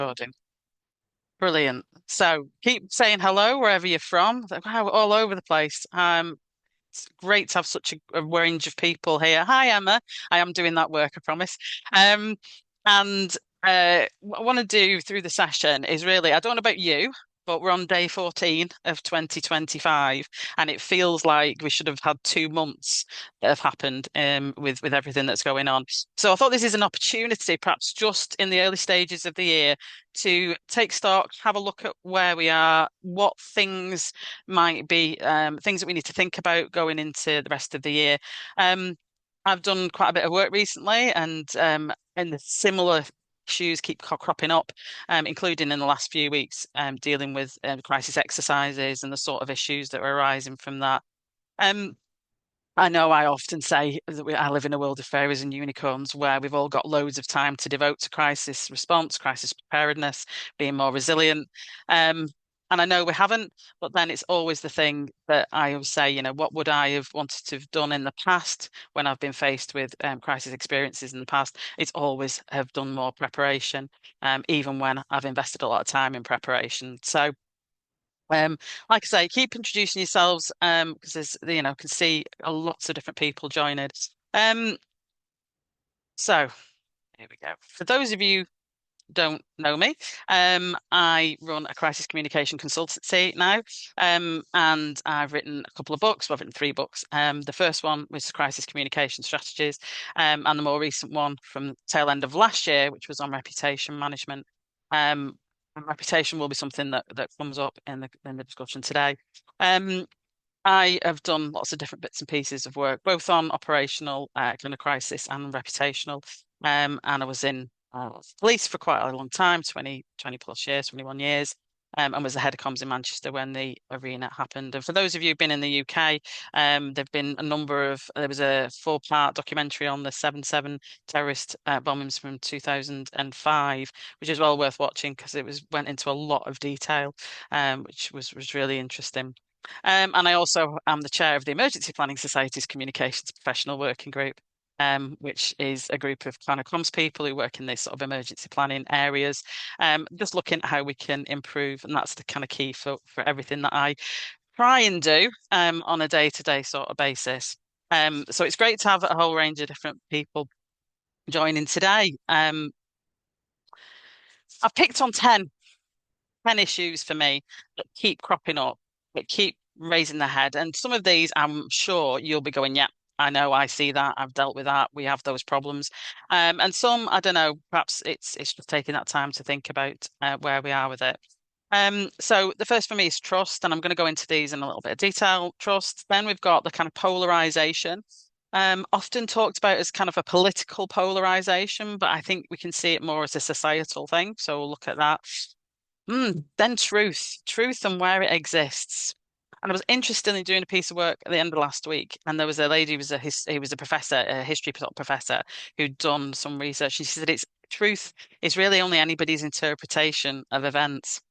Recording. Brilliant. So keep saying hello wherever you're from. Like, wow, we're all over the place. It's great to have such a range of people here. Hi, Emma. I am doing that work, I promise. Um, and what I want to do through the session is really, I don't know about you, but we're on day 14 of 2025, and it feels like we should have had 2 months that have happened with everything that's going on. So I thought this is an opportunity, perhaps just in the early stages of the year, to take stock, have a look at where we are, what things might be things that we need to think about going into the rest of the year. Um, I've done quite a bit of work recently, and the similar issues keep cropping up, including in the last few weeks, dealing with crisis exercises and the sort of issues that are arising from that. Um, I know I often say that I live in a world of fairies and unicorns where we've all got loads of time to devote to crisis response, crisis preparedness, being more resilient. Um, and I know we haven't, but then it's always the thing that I always say, what would I have wanted to have done in the past when I've been faced with crisis experiences in the past? It's always have done more preparation, even when I've invested a lot of time in preparation. So um, like I say, keep introducing yourselves, because there's, can see a lots of different people joining. Um, so here we go. For those of you who don't know me, I run a crisis communication consultancy now, and I've written a couple of books. Well, I've written three books. The first one was Crisis Communication Strategies, and the more recent one from the tail end of last year, which was on reputation management. And reputation will be something that comes up in the discussion today. Um, I have done lots of different bits and pieces of work, both on operational, kind of crisis and reputational. And I was in police for quite a long time, 20 plus years, 21 years, and was the head of comms in Manchester when the arena happened. And for those of you who've been in the UK, there've been there was a four-part documentary on the 7/7 terrorist bombings from 2005, which is well worth watching because went into a lot of detail, which was really interesting. And I also am the chair of the Emergency Planning Society's Communications Professional Working Group, which is a group of kind of comms people who work in these sort of emergency planning areas, just looking at how we can improve. And that's the kind of key for everything that I try and do on a day-to-day sort of basis. So it's great to have a whole range of different people joining today. I've picked on 10 issues for me that keep cropping up, that keep raising their head. And some of these, I'm sure you'll be going, yeah, I know, I see that, I've dealt with that, we have those problems. And some, I don't know, perhaps it's just taking that time to think about where we are with it. So the first for me is trust, and I'm going to go into these in a little bit of detail. Trust. Then we've got the kind of polarization. Often talked about as kind of a political polarization, but I think we can see it more as a societal thing. So we'll look at that. Then truth and where it exists. And I was interested in doing a piece of work at the end of last week, and there was a lady he was a professor, a history professor, who'd done some research. She said it's truth is really only anybody's interpretation of events.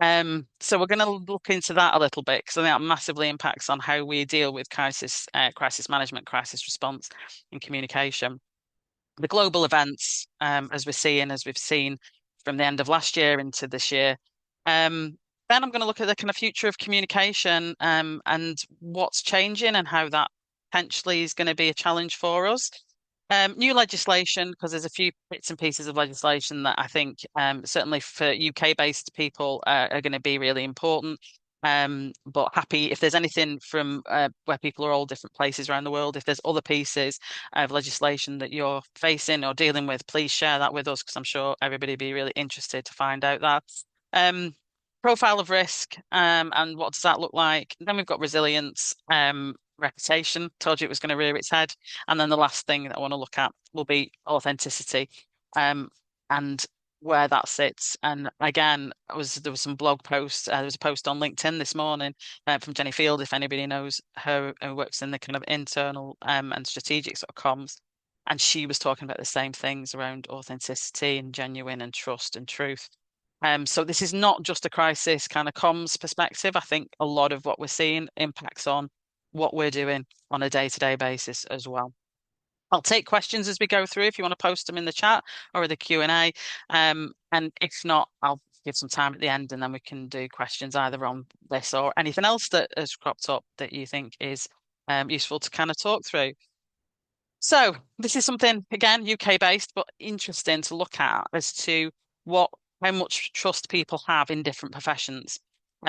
So we're going to look into that a little bit because I think that massively impacts on how we deal with crisis management, crisis response, and communication. The global events, as we've seen from the end of last year into this year. Then I'm going to look at the kind of future of communication, and what's changing and how that potentially is going to be a challenge for us. New legislation, because there's a few bits and pieces of legislation that I think certainly for UK-based people are going to be really important. But happy if there's anything from where people are all different places around the world, if there's other pieces of legislation that you're facing or dealing with, please share that with us because I'm sure everybody would be really interested to find out that. Um, Profile of risk, and what does that look like? Then we've got resilience, reputation. Told you it was going to rear its head. And then the last thing that I want to look at will be authenticity, and where that sits. And again, there was some blog posts. There was a post on LinkedIn this morning from Jenny Field, if anybody knows her, who works in the kind of internal and strategic sort of comms. And she was talking about the same things around authenticity and genuine and trust and truth. So this is not just a crisis kind of comms perspective. I think a lot of what we're seeing impacts on what we're doing on a day-to-day basis as well. I'll take questions as we go through if you want to post them in the chat or the Q&A. And if not, I'll give some time at the end and then we can do questions either on this or anything else that has cropped up that you think is useful to kind of talk through. So this is something, again, UK based, but interesting to look at as to what how much trust people have in different professions.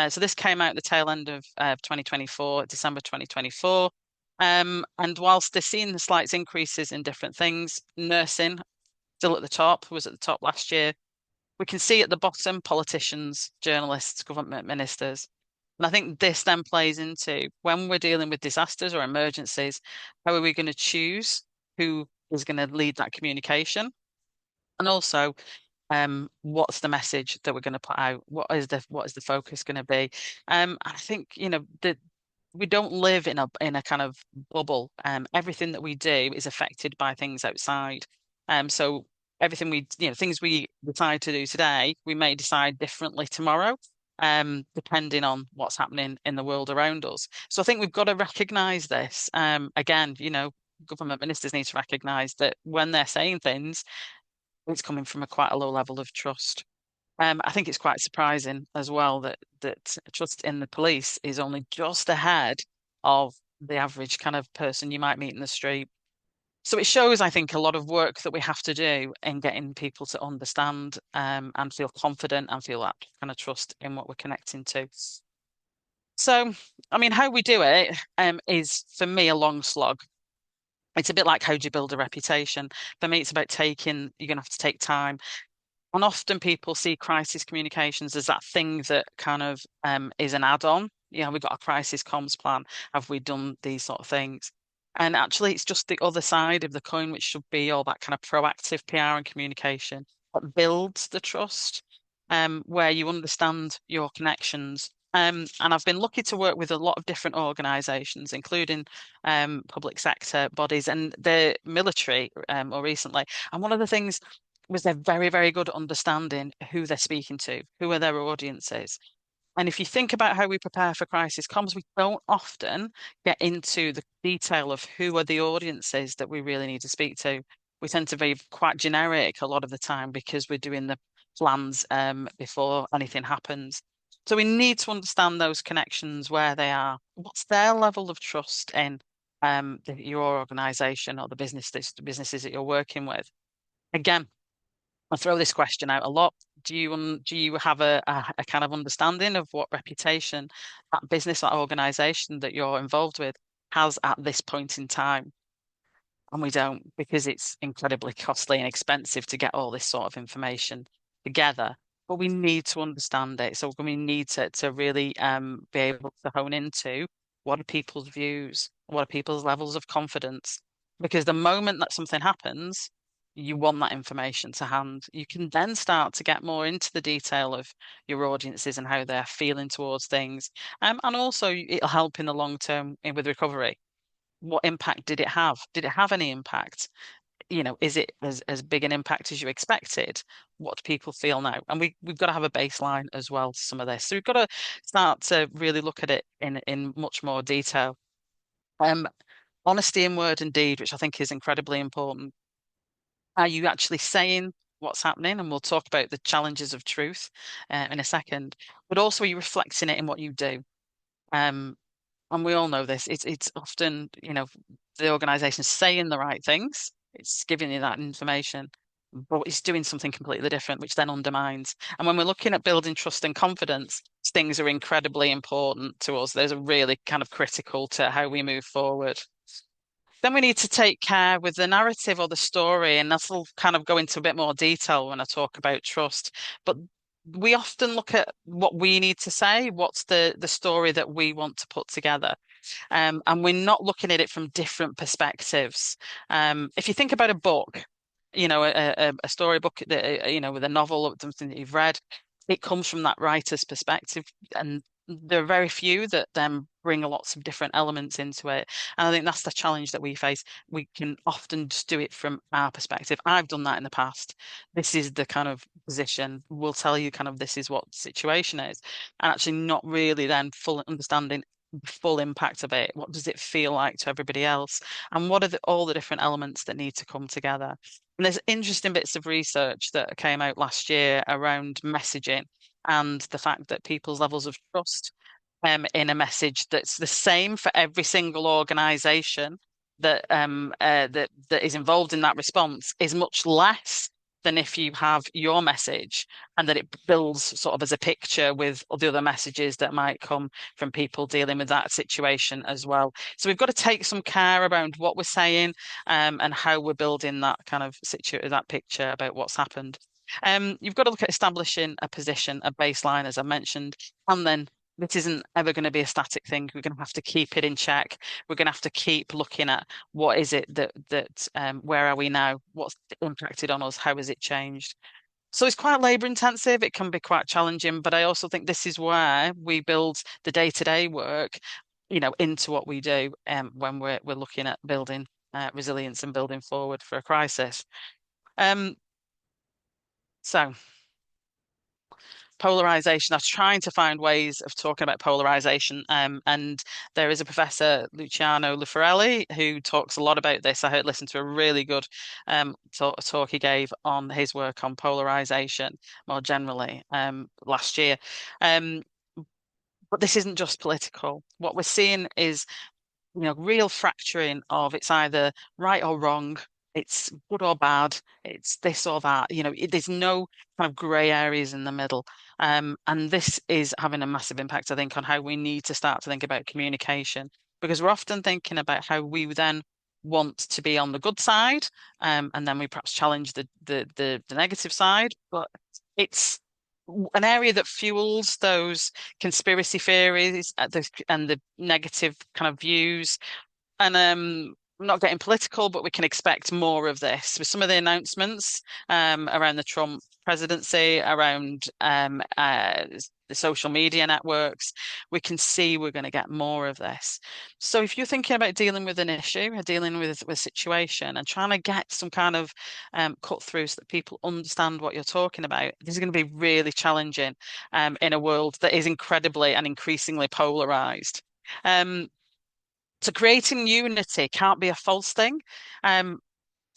So this came out the tail end of 2024, December 2024. And whilst they're seeing the slight increases in different things, nursing still at the top, was at the top last year. We can see at the bottom politicians, journalists, government ministers. And I think this then plays into when we're dealing with disasters or emergencies, how are we going to choose who is going to lead that communication? And also, what's the message that we're going to put out? What is the focus going to be? I think, that we don't live in a kind of bubble. Everything that we do is affected by things outside. So everything things we decide to do today, we may decide differently tomorrow, depending on what's happening in the world around us. So I think we've got to recognise this. Again, government ministers need to recognise that when they're saying things, it's coming from quite a low level of trust. I think it's quite surprising as well that trust in the police is only just ahead of the average kind of person you might meet in the street. So it shows, I think, a lot of work that we have to do in getting people to understand and feel confident and feel that kind of trust in what we're connecting to. So, I mean, how we do it is for me a long slog. It's a bit like how do you build a reputation. For me, it's about you're going to have to take time. And often people see crisis communications as that thing that kind of is an add-on. We've got a crisis comms plan. Have we done these sort of things? And actually, it's just the other side of the coin, which should be all that kind of proactive PR and communication that builds the trust, where you understand your connections. And I've been lucky to work with a lot of different organisations, including public sector bodies and the military more recently. And one of the things was they're very, very good at understanding who they're speaking to, who are their audiences. And if you think about how we prepare for crisis comms, we don't often get into the detail of who are the audiences that we really need to speak to. We tend to be quite generic a lot of the time because we're doing the plans before anything happens. So we need to understand those connections, where they are, what's their level of trust in your organisation or the businesses that you're working with. Again, I throw this question out a lot. Do you have a kind of understanding of what reputation that business, that organization that you're involved with has at this point in time? And we don't, because it's incredibly costly and expensive to get all this sort of information together. But we need to understand it. So we need to really be able to hone into what are people's views, what are people's levels of confidence. Because the moment that something happens, you want that information to hand. You can then start to get more into the detail of your audiences and how they're feeling towards things. And also it'll help in the long term with recovery. What impact did it have? Did it have any impact? Is it as big an impact as you expected? What do people feel now? And we've got to have a baseline as well to some of this. So we've got to start to really look at it in much more detail. Honesty in word and deed, which I think is incredibly important. Are you actually saying what's happening? And we'll talk about the challenges of truth in a second. But also, are you reflecting it in what you do? Um, and we all know this. It's often, the organization saying the right things. It's giving you that information, but it's doing something completely different, which then undermines. And when we're looking at building trust and confidence, things are incredibly important to us. Those are really kind of critical to how we move forward. Then we need to take care with the narrative or the story, and that'll kind of go into a bit more detail when I talk about trust. But we often look at what we need to say, what's the story that we want to put together. And we're not looking at it from different perspectives. If you think about a book, a storybook that with a novel or something that you've read, it comes from that writer's perspective, and there are very few that then bring lots of different elements into it. And I think that's the challenge that we face. We can often just do it from our perspective. I've done that in the past. This is the kind of position. We'll tell you kind of this is what the situation is, and actually not really then full understanding the full impact of it? What does it feel like to everybody else? And what are all the different elements that need to come together? And there's interesting bits of research that came out last year around messaging and the fact that people's levels of trust in a message that's the same for every single organization that is involved in that response is much less than if you have your message and that it builds sort of as a picture with all the other messages that might come from people dealing with that situation as well. So we've got to take some care around what we're saying and how we're building that kind of that picture about what's happened. You've got to look at establishing a position, a baseline, as I mentioned, and then this isn't ever going to be a static thing. We're going to have to keep it in check. We're going to have to keep looking at what is it that where are we now? What's impacted on us? How has it changed? So it's quite labor intensive. It can be quite challenging, but I also think this is where we build the day-to-day work, into what we do when we're looking at building resilience and building forward for a crisis. Um, so polarization. I was trying to find ways of talking about polarization, and there is a professor, Luciano Lufarelli, who talks a lot about this. I listened to a really good talk he gave on his work on polarization more generally last year. Um, but this isn't just political. What we're seeing is real fracturing of it's either right or wrong, it's good or bad, it's this or that. There's no kind of grey areas in the middle. And this is having a massive impact, I think, on how we need to start to think about communication, because we're often thinking about how we then want to be on the good side, and then we perhaps challenge the negative side, but it's an area that fuels those conspiracy theories and the negative kind of views. And I'm not getting political, but we can expect more of this with some of the announcements around the Trump presidency, around the social media networks. We can see we're going to get more of this. So if you're thinking about dealing with an issue or dealing with a situation and trying to get some kind of cut through so that people understand what you're talking about, this is going to be really challenging in a world that is incredibly and increasingly polarized. Um, so creating unity can't be a false thing. Um,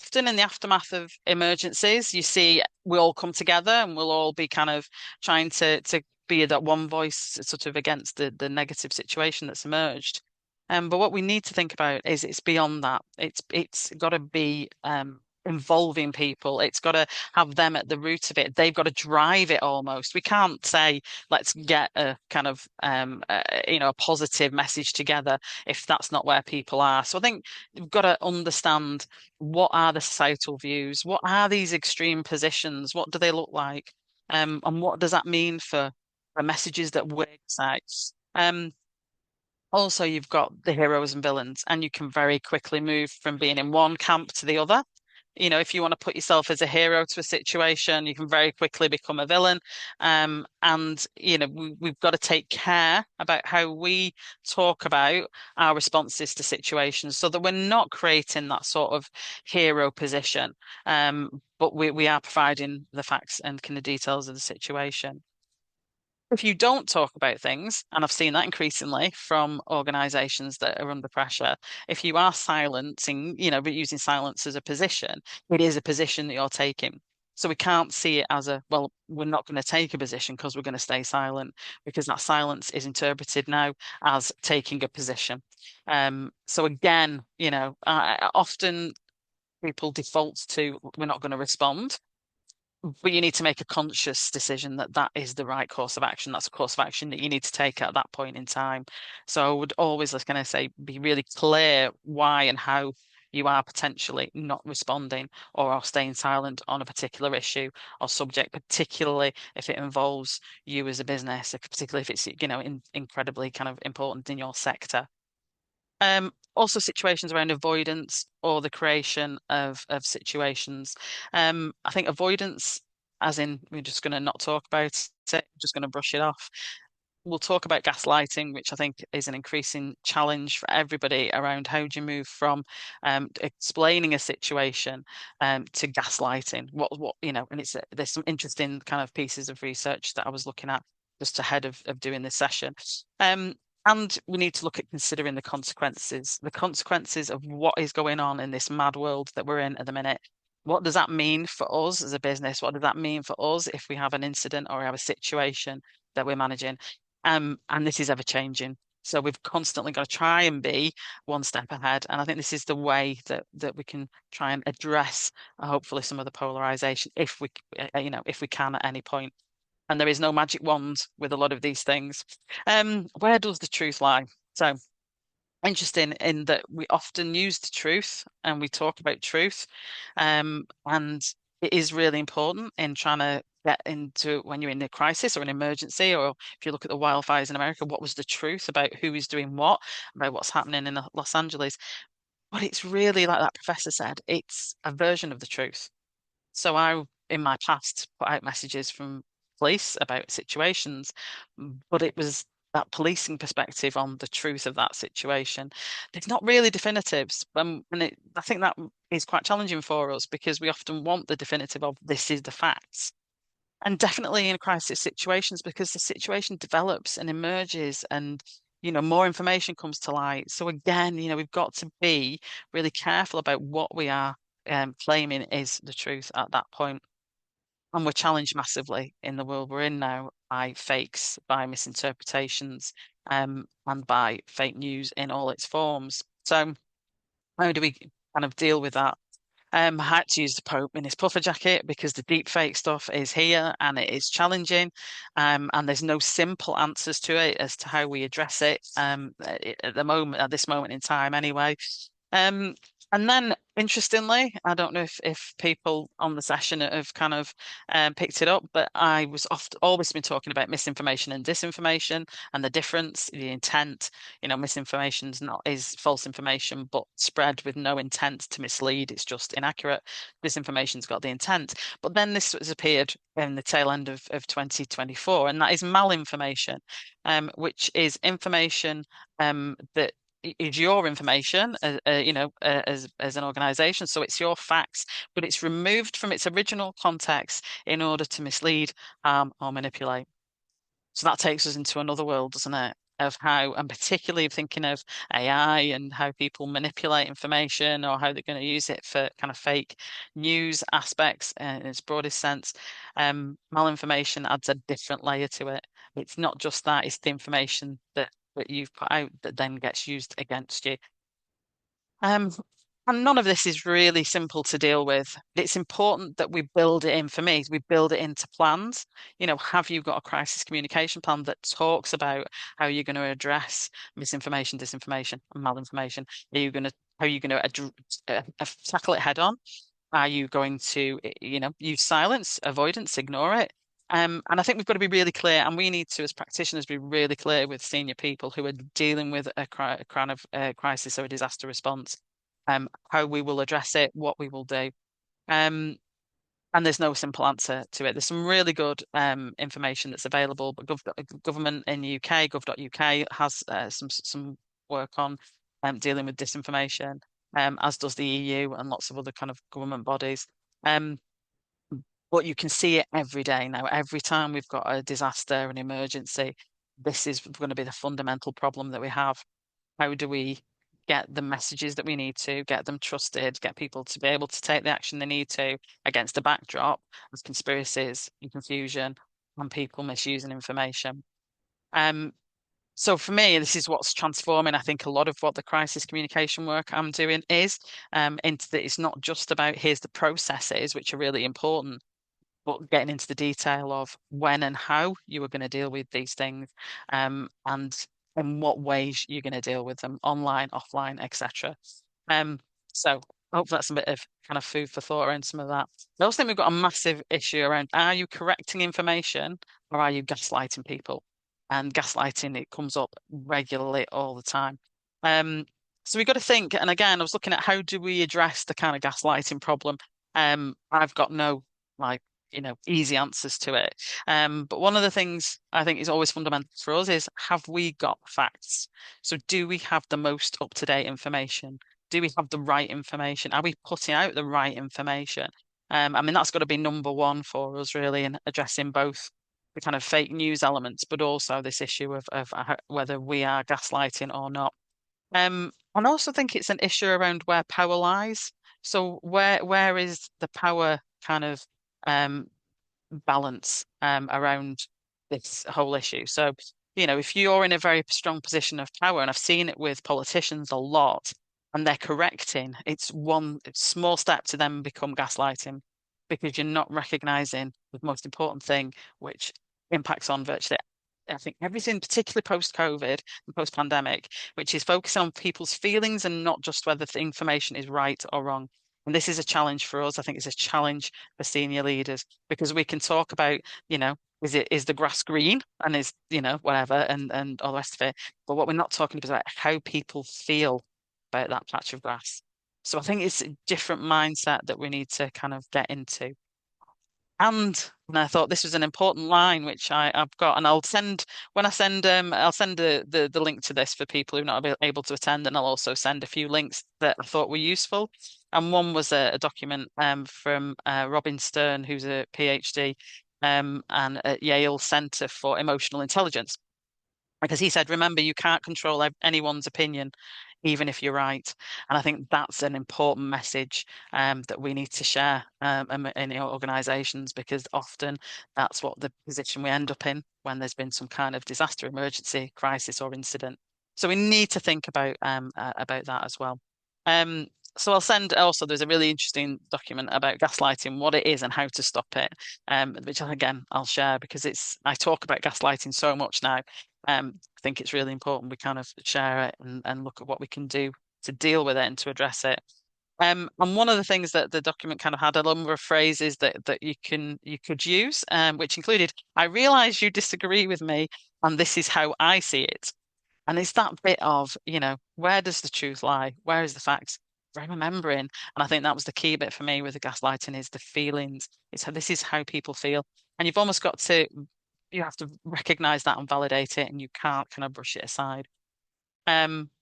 Often in the aftermath of emergencies, you see we all come together and we'll all be kind of trying to be that one voice sort of against the negative situation that's emerged. But what we need to think about is it's beyond that. It's got to be involving people. It's got to have them at the root of it. They've got to drive it almost. We can't say let's get a kind of a positive message together if that's not where people are. So I think we've got to understand what are the societal views? What are these extreme positions? What do they look like? And what does that mean for the messages that we say? Um, Also, you've got the heroes and villains, and you can very quickly move from being in one camp to the other. If you want to put yourself as a hero to a situation, you can very quickly become a villain. And we've got to take care about how we talk about our responses to situations so that we're not creating that sort of hero position. But we are providing the facts and kind of details of the situation. If you don't talk about things, and I've seen that increasingly from organizations that are under pressure, if you are silencing, but using silence as a position, it is a position that you're taking. So we can't see it as well, we're not going to take a position because we're going to stay silent, because that silence is interpreted now as taking a position. So again, often people default to we're not going to respond. But you need to make a conscious decision that that is the right course of action. That's a course of action that you need to take at that point in time. So I would always, like I say, be really clear why and how you are potentially not responding or are staying silent on a particular issue or subject, particularly if it involves you as a business, particularly if it's, incredibly kind of important in your sector. Also situations around avoidance or the creation of situations. I think avoidance, as in we're just going to not talk about it, just going to brush it off. We'll talk about gaslighting, which I think is an increasing challenge for everybody around how do you move from explaining a situation to gaslighting. And there's some interesting kind of pieces of research that I was looking at just ahead of doing this session. And we need to look at considering the consequences of what is going on in this mad world that we're in at the minute. What does that mean for us as a business? What does that mean for us if we have an incident or have a situation that we're managing? And this is ever changing. So we've constantly got to try and be one step ahead. And I think this is the way that we can try and address hopefully some of the polarization if we if we can at any point. And there is no magic wand with a lot of these things. Where does the truth lie? So interesting in that we often use the truth and we talk about truth. And it is really important in trying to get into when you're in a crisis or an emergency, or if you look at the wildfires in America, what was the truth about who is doing what, about what's happening in Los Angeles? But it's really like that professor said, it's a version of the truth. So I, in my past, put out messages from police about situations, but it was that policing perspective on the truth of that situation. It's not really definitives, I think that is quite challenging for us because we often want the definitive of this is the facts. And definitely in crisis situations because the situation develops and emerges and more information comes to light. So again, we've got to be really careful about what we are claiming is the truth at that point. And we're challenged massively in the world we're in now by fakes, by misinterpretations, and by fake news in all its forms. So how do we kind of deal with that? I had to use the Pope in his puffer jacket because the deep fake stuff is here and it is challenging. And there's no simple answers to it as to how we address it at the moment, at this moment in time, anyway. Um, and then, interestingly, I don't know if people on the session have kind of picked it up, but I was always been talking about misinformation and disinformation and the difference, the intent. Misinformation's not is false information, but spread with no intent to mislead. It's just inaccurate. Disinformation's got the intent. But then this has appeared in the tail end of 2024, and that is malinformation, which is information that is your information, as an organization. So it's your facts, but it's removed from its original context in order to mislead, or manipulate. So that takes us into another world, doesn't it? Of how, and particularly thinking of AI and how people manipulate information or how they're going to use it for kind of fake news aspects in its broadest sense. Malinformation adds a different layer to it. It's not just that, it's the information that you've put out that then gets used against you. Um, and none of this is really simple to deal with. It's important that we build it in, for me, we build it into plans. Have you got a crisis communication plan that talks about how you're going to address misinformation, disinformation, and malinformation? How are you going to tackle it head on? Are you going to, use silence, avoidance, ignore it? And I think we've got to be really clear, and we need to, as practitioners, be really clear with senior people who are dealing with a kind of crisis or a disaster response, how we will address it, what we will do. Um, and there's no simple answer to it. There's some really good information that's available, but government in the UK, gov.uk, has some work on dealing with disinformation, as does the EU and lots of other kind of government bodies. Um, but you can see it every day now. Every time we've got a disaster, an emergency, this is going to be the fundamental problem that we have. How do we get the messages that we need to, get them trusted, get people to be able to take the action they need to against a backdrop of conspiracies and confusion and people misusing information? Um, so for me, this is what's transforming. I think a lot of what the crisis communication work I'm doing is into that it's not just about here's the processes, which are really important, but getting into the detail of when and how you are going to deal with these things, and in what ways you're going to deal with them, online, offline, etc. Um, so I hope that's a bit of kind of food for thought around some of that. I also think we've got a massive issue around, are you correcting information or are you gaslighting people? And gaslighting, it comes up regularly all the time. Um, so we've got to think, and again, I was looking at how do we address the kind of gaslighting problem. I've got no like easy answers to it. But one of the things I think is always fundamental for us is, have we got facts? So do we have the most up-to-date information? Do we have the right information? Are we putting out the right information? I mean, that's got to be number one for us, really, in addressing both. the kind of fake news elements, but also this issue of whether we are gaslighting or not. And I also think it's an issue around where power lies. So where is the power kind of um, balance around this whole issue? So, if you're in a very strong position of power, and I've seen it with politicians a lot, and they're correcting, it's one small step to them become gaslighting because you're not recognizing the most important thing, which impacts on virtually, I think, everything, particularly post-COVID and post-pandemic, which is focusing on people's feelings and not just whether the information is right or wrong. And this is a challenge for us. I think it's a challenge for senior leaders because we can talk about, is the grass green and is, whatever and all the rest of it. But what we're not talking about is how people feel about that patch of grass. So I think it's a different mindset that we need to kind of get into. And I thought this was an important line, which I've got, and I'll send when I send I'll send the link to this for people who are not able to attend, and I'll also send a few links that I thought were useful. And one was a document from Robin Stern, who's a PhD and at Yale Center for Emotional Intelligence. Because he said, remember, you can't control anyone's opinion, even if you're right. And I think that's an important message that we need to share in our organizations because often that's what the position we end up in when there's been some kind of disaster, emergency, crisis, or incident. So we need to think about that as well. Um, so I'll send also, there's a really interesting document about gaslighting, what it is and how to stop it, which again I'll share because I talk about gaslighting so much now. I think it's really important we kind of share it and look at what we can do to deal with it and to address it. And one of the things that the document kind of had a number of phrases that you could use, which included, I realize you disagree with me, and this is how I see it. And it's that bit of, where does the truth lie? Where is the facts? Remembering. And I think that was the key bit for me with the gaslighting is the feelings. It's how this is how people feel. And you have to recognize that and validate it, and you can't kind of brush it aside.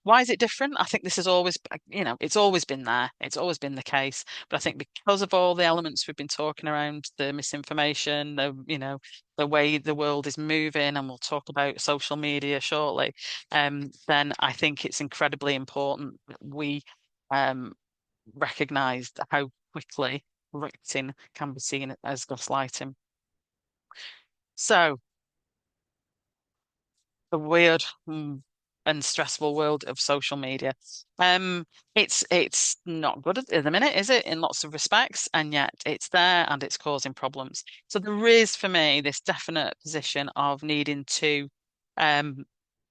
Why is it different? I think this has always, it's always been there. It's always been the case. But I think because of all the elements we've been talking around, the misinformation, the way the world is moving, and we'll talk about social media shortly, then I think it's incredibly important that we um, recognize how quickly correcting can be seen as gaslighting. So the weird and stressful world of social media. Um, it's not good at the minute, is it? In lots of respects, and yet it's there and it's causing problems. So there is for me this definite position of needing to um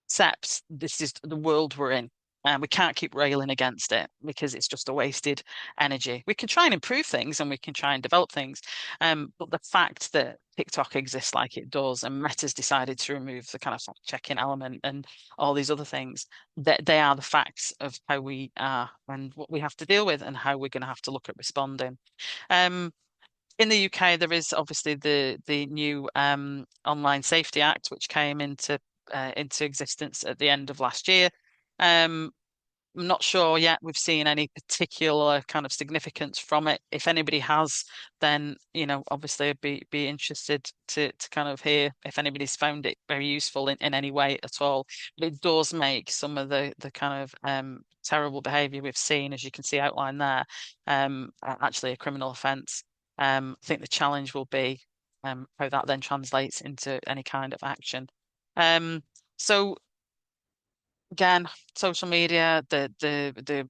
accept this is the world we're in. And we can't keep railing against it because it's just a wasted energy. We can try and improve things and we can try and develop things. But the fact that TikTok exists like it does and Meta's decided to remove the kind of fact-checking element and all these other things, that they are the facts of how we are and what we have to deal with and how we're going to have to look at responding. Um, in the UK, there is obviously the new Online Safety Act, which came into existence at the end of last year. Um, I'm not sure yet we've seen any particular kind of significance from it. If anybody has, then obviously I'd be interested to kind of hear if anybody's found it very useful in any way at all. But it does make some of the kind of terrible behaviour we've seen, as you can see outlined there, actually a criminal offence. I think the challenge will be how that then translates into any kind of action. Um, so again, social media, the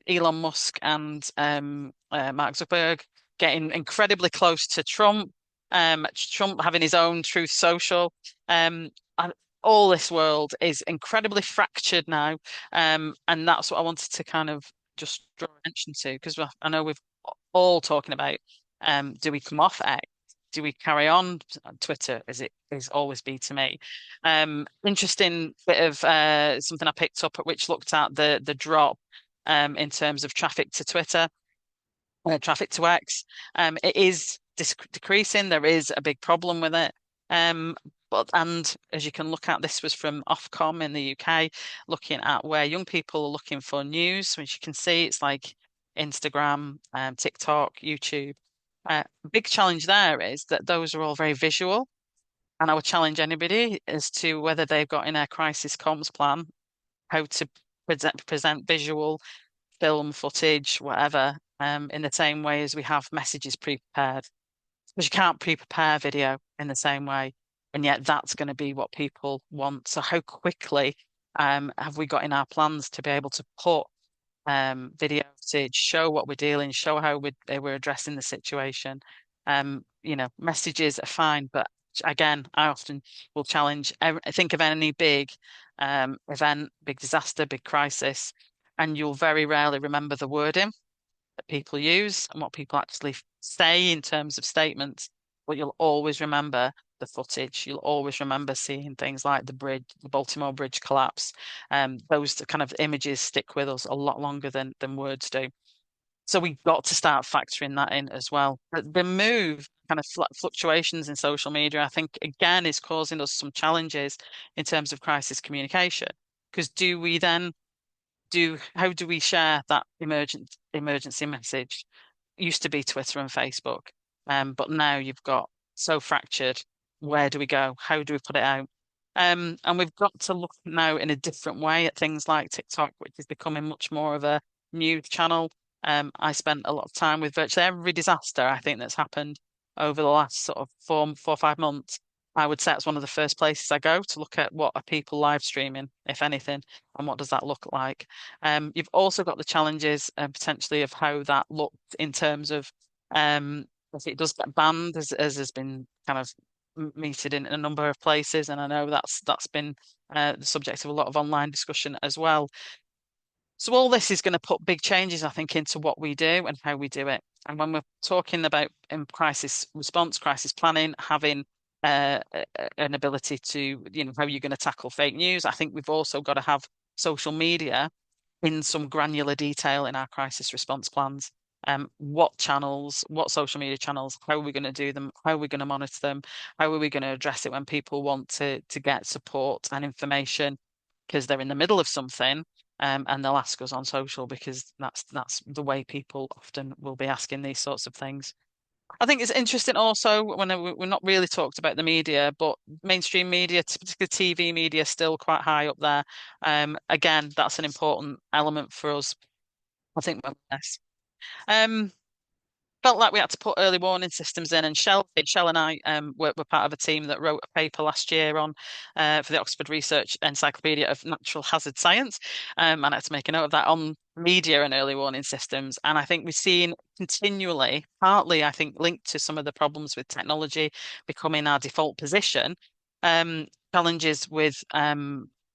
Elon Musk and Mark Zuckerberg getting incredibly close to Trump, Trump having his own Truth Social, and all this world is incredibly fractured now, and that's what I wanted to kind of just draw attention to because I know we've all talking about do we come off X? Do we carry on Twitter as it is always be to me? Interesting bit of something I picked up at which looked at the drop in terms of traffic to Twitter, traffic to X. It is decreasing. There is a big problem with it. And as you can look at, this was from Ofcom in the UK, looking at where young people are looking for news. Which you can see, it's like Instagram, TikTok, YouTube. Big challenge there is that those are all very visual. And I would challenge anybody as to whether they've got in a crisis comms plan how to present visual, film footage, whatever, in the same way as we have messages pre-prepared. Because you can't pre-prepare video in the same way, and yet that's going to be what people want. So how quickly have we got in our plans to be able to put video footage, show what we're dealing, show how we're addressing the situation. Messages are fine, but again, I often will challenge. Think of any big event, big disaster, big crisis, and you'll very rarely remember the wording that people use and what people actually say in terms of statements, but you'll always remember the footage. You'll always remember seeing things like the Baltimore Bridge collapse. Those kind of images stick with us a lot longer than words do. So we've got to start factoring that in as well. But the move, kind of fluctuations in social media, I think again is causing us some challenges in terms of crisis communication. Because do we then how do we share that emergency message? Used to be Twitter and Facebook, but now you've got so fractured. Where do we go? How do we put it out? And we've got to look now in a different way at things like TikTok, which is becoming much more of a news channel. I spent a lot of time with virtually every disaster I think that's happened over the last sort of 4 or 5 months. I would say it's one of the first places I go to look at what are people live streaming, if anything, and what does that look like. You've also got the challenges potentially of how that looked in terms of if it does get banned, as has been kind of meted in a number of places, and I know that's been the subject of a lot of online discussion as well. So all this is going to put big changes, I think, into what we do and how we do it. And when we're talking about crisis response, crisis planning, having an ability to, how you're going to tackle fake news, I think we've also got to have social media in some granular detail in our crisis response plans. What channels, what social media channels, how are we going to do them? How are we going to monitor them? How are we going to address it when people want to get support and information because they're in the middle of something, and they'll ask us on social because that's the way people often will be asking these sorts of things. I think it's interesting also when we're not really talked about the media, but mainstream media, particularly TV media, still quite high up there. Again, that's an important element for us. I think we're less. Um, Felt like we had to put early warning systems in, and Shell and I were part of a team that wrote a paper last year on for the Oxford Research Encyclopedia of Natural Hazard Science, and I had to make a note of that on media and early warning systems. And I think we've seen continually, partly I think linked to some of the problems with technology becoming our default position, challenges with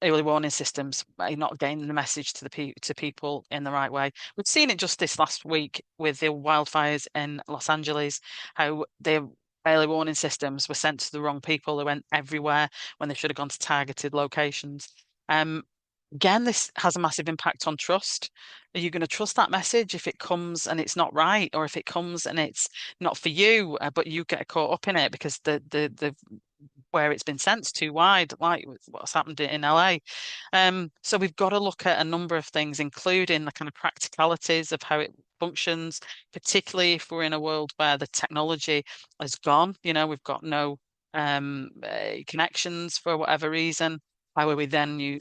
early warning systems not getting the message to to people in the right way. We've seen it just this last week with the wildfires in Los Angeles, how the early warning systems were sent to the wrong people. They went everywhere when they should have gone to targeted locations. Um, Again, this has a massive impact on trust. Are you going to trust that message if it comes and it's not right, or if it comes and it's not for you, but you get caught up in it because the where it's been sent too wide, like what's happened in LA. So we've got to look at a number of things, including the kind of practicalities of how it functions, particularly if we're in a world where the technology has gone. We've got no connections for whatever reason. How are we then,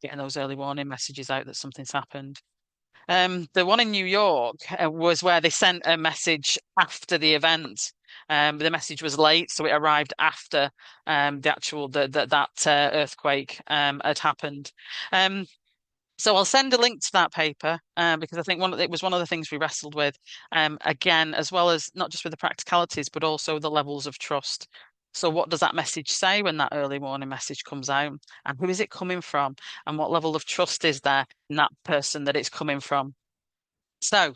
getting those early warning messages out that something's happened? The one in New York was where they sent a message after the event. The message was late, so it arrived after the actual that earthquake had happened. Um, so I'll send a link to that paper because I think it was one of the things we wrestled with, again, as well as not just with the practicalities, but also the levels of trust. So what does that message say when that early warning message comes out? And who is it coming from? And what level of trust is there in that person that it's coming from? So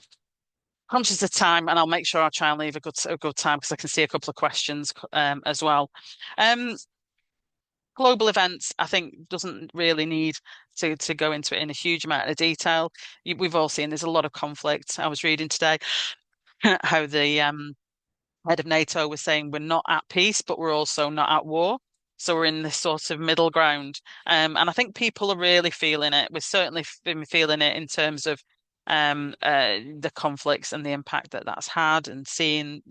conscious of time, and I'll make sure I try and leave a good time because I can see a couple of questions as well. Um, Global events, I think, doesn't really need to go into it in a huge amount of detail. We've all seen there's a lot of conflict. I was reading today how the head of NATO was saying we're not at peace, but we're also not at war. So we're in this sort of middle ground. And I think people are really feeling it. We've certainly been feeling it in terms of the conflicts and the impact that that's had, and seeing,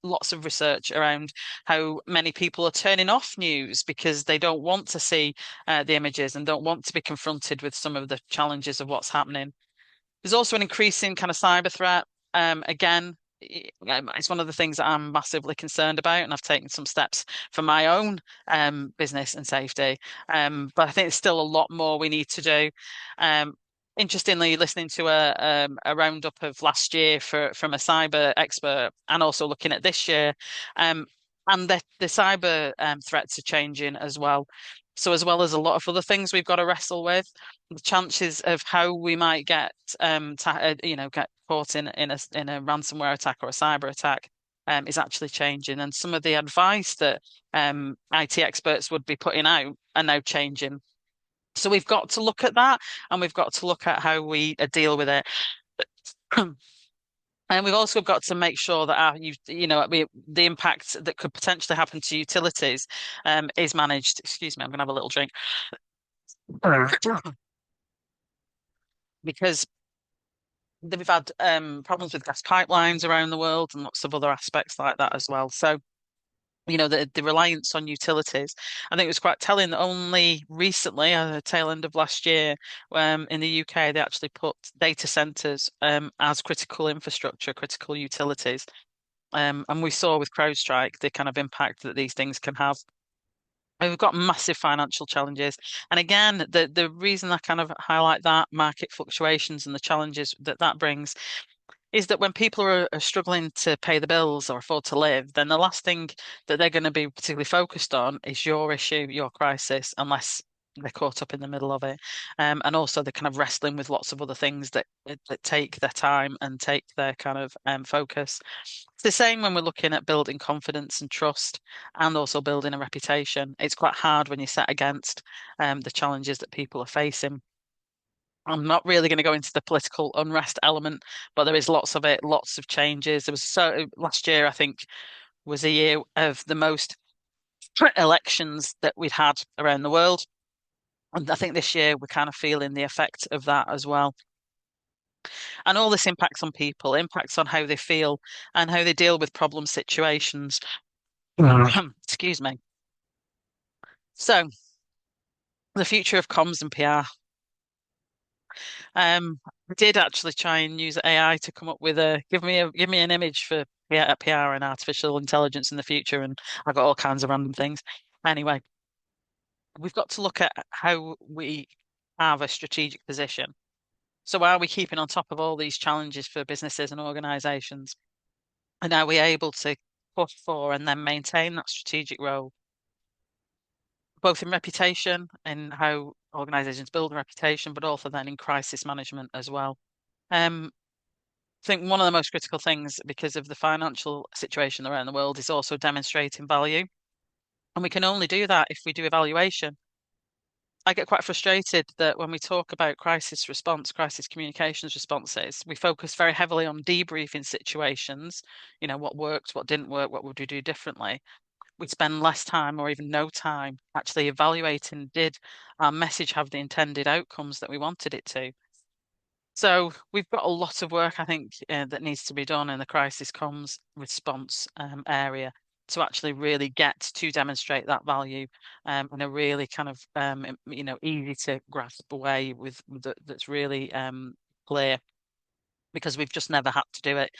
lots of research around how many people are turning off news because they don't want to see the images and don't want to be confronted with some of the challenges of what's happening. There's also an increasing kind of cyber threat. Again, it's one of the things that I'm massively concerned about, and I've taken some steps for my own business and safety. But I think there's still a lot more we need to do. Um, Interestingly, listening to a roundup of last year from a cyber expert, and also looking at this year, um, and the cyber threats are changing as well. So as well as a lot of other things we've got to wrestle with, the chances of how we might get get caught in a ransomware attack or a cyber attack is actually changing, and some of the advice that IT experts would be putting out are now changing. So we've got to look at that, and we've got to look at how we deal with it. And we've also got to make sure that the impact that could potentially happen to utilities is managed. Excuse me, I'm going to have a little drink. Because we've had problems with gas pipelines around the world and lots of other aspects like that as well. So, the reliance on utilities. I think it was quite telling that only recently, at the tail end of last year, in the UK, they actually put data centers as critical infrastructure, critical utilities. And we saw with CrowdStrike the kind of impact that these things can have. And we've got massive financial challenges. And again, the reason I kind of highlight that market fluctuations and the challenges that that brings is that when people are struggling to pay the bills or afford to live, then the last thing that they're going to be particularly focused on is your issue, your crisis, unless they're caught up in the middle of it. And also they're kind of wrestling with lots of other things that take their time and take their kind of focus. It's the same when we're looking at building confidence and trust and also building a reputation. It's quite hard when you're set against the challenges that people are facing. I'm not really going to go into the political unrest element, but there is lots of it, lots of changes. There was so last year, I think, was a year of the most elections that we'd had around the world. And I think this year we're kind of feeling the effect of that as well. And all this impacts on people, impacts on how they feel and how they deal with problem situations. Excuse me. So, the future of comms and PR. I did actually try and use AI to come up with give me an image for PR and artificial intelligence in the future, and I got all kinds of random things. Anyway, we've got to look at how we have a strategic position. So are we keeping on top of all these challenges for businesses and organizations? And are we able to push for and then maintain that strategic role, both in reputation and how organizations build a reputation, but also then in crisis management as well? Um, I think one of the most critical things, because of the financial situation around the world, is also demonstrating value. And we can only do that if we do evaluation. I get quite frustrated that when we talk about crisis response, crisis communications responses, we focus very heavily on debriefing situations, what worked, what didn't work, what would we do differently. We spend less time or even no time actually evaluating, did our message have the intended outcomes that we wanted it to? So we've got a lot of work, I think, that needs to be done in the crisis comms response area to actually really get to demonstrate that value in a really kind of easy to grasp way that's really clear, because we've just never had to do it.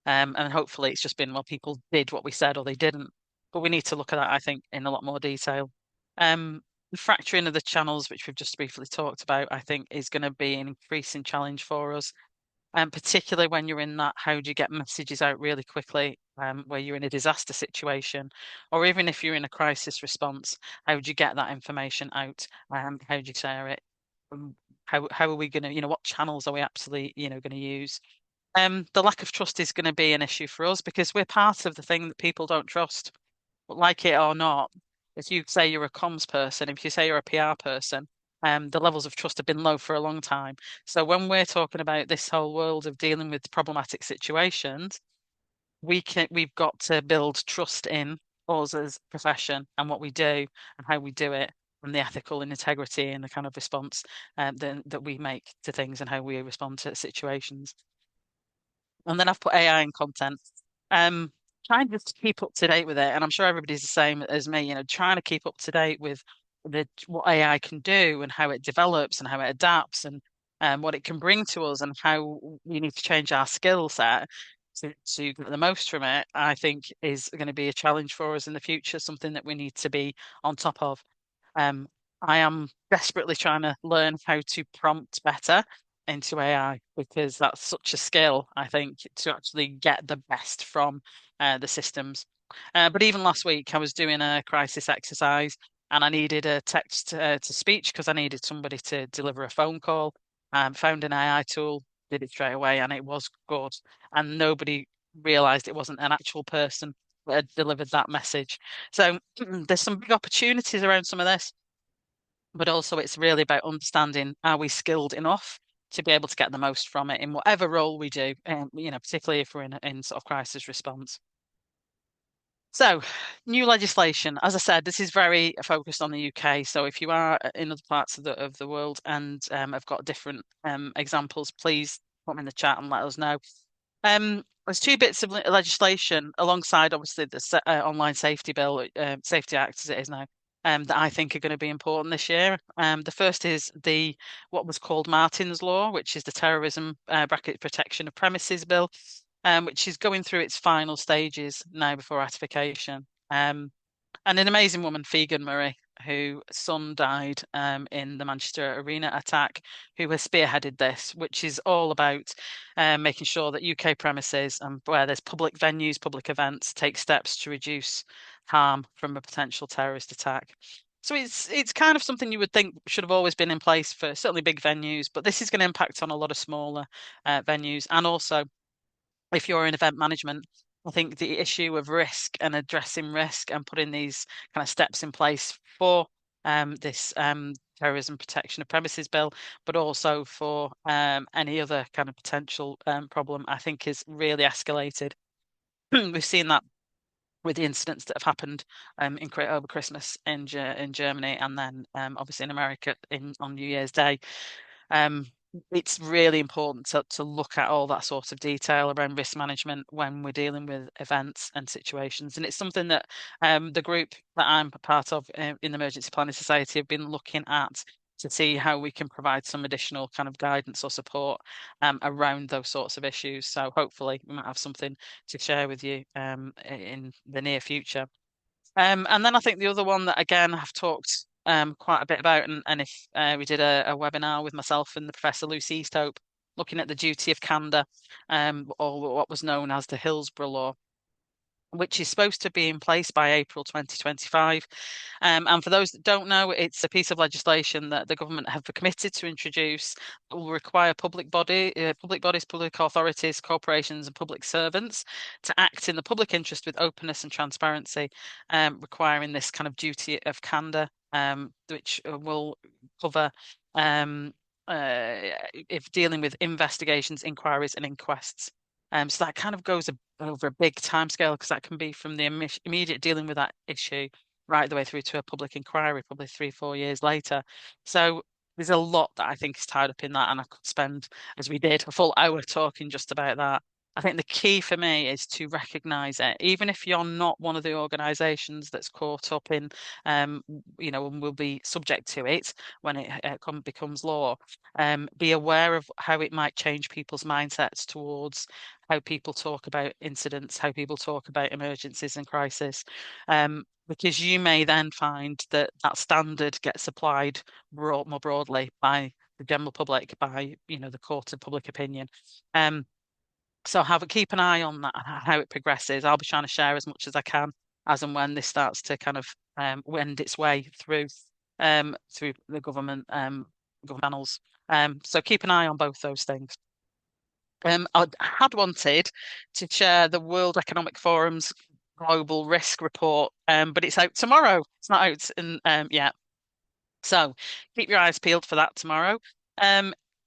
And hopefully it's just been, well, people did what we said or they didn't. But we need to look at that, I think, in a lot more detail. The fracturing of the channels, which we've just briefly talked about, I think is going to be an increasing challenge for us. And particularly when you're in that, how do you get messages out really quickly, where you're in a disaster situation, or even if you're in a crisis response, how do you get that information out? How do you share it? How are we going to, what channels are we absolutely, going to use? The lack of trust is going to be an issue for us because we're part of the thing that people don't trust, like it or not. If you say you're a comms person, if you say you're a PR person, the levels of trust have been low for a long time. So when we're talking about this whole world of dealing with problematic situations, we've got to build trust in us as a profession and what we do and how we do it, and the ethical and integrity and the kind of response that we make to things and how we respond to situations. And then I've put AI in content. Um, trying just to keep up to date with it, and I'm sure everybody's the same as me, trying to keep up to date with what AI can do and how it develops and how it adapts and what it can bring to us and how we need to change our skill set to get the most from it, I think is going to be a challenge for us in the future, something that we need to be on top of. Um, I am desperately trying to learn how to prompt better into AI because that's such a skill, I think, to actually get the best from the systems. But even last week, I was doing a crisis exercise and I needed a text to speech because I needed somebody to deliver a phone call. Found an AI tool, did it straight away, and it was good. And nobody realized it wasn't an actual person that had delivered that message. So there's some big opportunities around some of this, but also it's really about understanding, are we skilled enough to be able to get the most from it in whatever role we do, particularly if we're in sort of crisis response. So, new legislation. As I said, this is very focused on the UK. So, if you are in other parts of the world and have got different examples, please put them in the chat and let us know. There's two bits of legislation alongside, obviously, the Online Safety Bill, Safety Act as it is now, that I think are going to be important this year. The first is the what was called Martin's Law, which is the Terrorism Bracket Protection of Premises Bill, which is going through its final stages now before ratification. And an amazing woman, Figan Murray, whose son died in the Manchester Arena attack, who has spearheaded this, which is all about making sure that UK premises and where there's public venues, public events, take steps to reduce harm from a potential terrorist attack. So it's kind of something you would think should have always been in place for certainly big venues, but this is going to impact on a lot of smaller venues and also if you're in event management, I think the issue of risk and addressing risk and putting these kind of steps in place for this terrorism protection of premises bill, but also for any other kind of potential problem, I think is really escalated. We've seen that with the incidents that have happened over Christmas in Germany and then obviously in America on New Year's Day. Um, it's really important to look at all that sort of detail around risk management when we're dealing with events and situations. And it's something that the group that I'm a part of in the Emergency Planning Society have been looking at to see how we can provide some additional kind of guidance or support around those sorts of issues. So hopefully we might have something to share with you in the near future. And then I think the other one that again I've talked quite a bit about, and if we did a webinar with myself and the Professor Lucy Easthope, looking at the duty of candour, or what was known as the Hillsborough Law, which is supposed to be in place by April 2025. And for those that don't know, it's a piece of legislation that the government have committed to introduce that will require public bodies, public authorities, corporations, and public servants to act in the public interest with openness and transparency, requiring this kind of duty of candour, which will cover if dealing with investigations, inquiries, and inquests. So that kind of goes over a big timescale because that can be from the immediate dealing with that issue right the way through to a public inquiry, probably 3, 4 years later. So there's a lot that I think is tied up in that, and I could spend, as we did, a full hour talking just about that. I think the key for me is to recognise it, even if you're not one of the organisations that's caught up in, and will be subject to it when it becomes law. Be aware of how it might change people's mindsets towards how people talk about incidents, how people talk about emergencies and crisis, because you may then find that that standard gets applied more broadly by the general public, by the court of public opinion. So keep an eye on that and how it progresses. I'll be trying to share as much as I can as and when this starts to kind of wend its way through the government channels. So keep an eye on both those things. I had wanted to share the World Economic Forum's Global Risk Report, but it's out tomorrow. It's not out yet. So keep your eyes peeled for that tomorrow.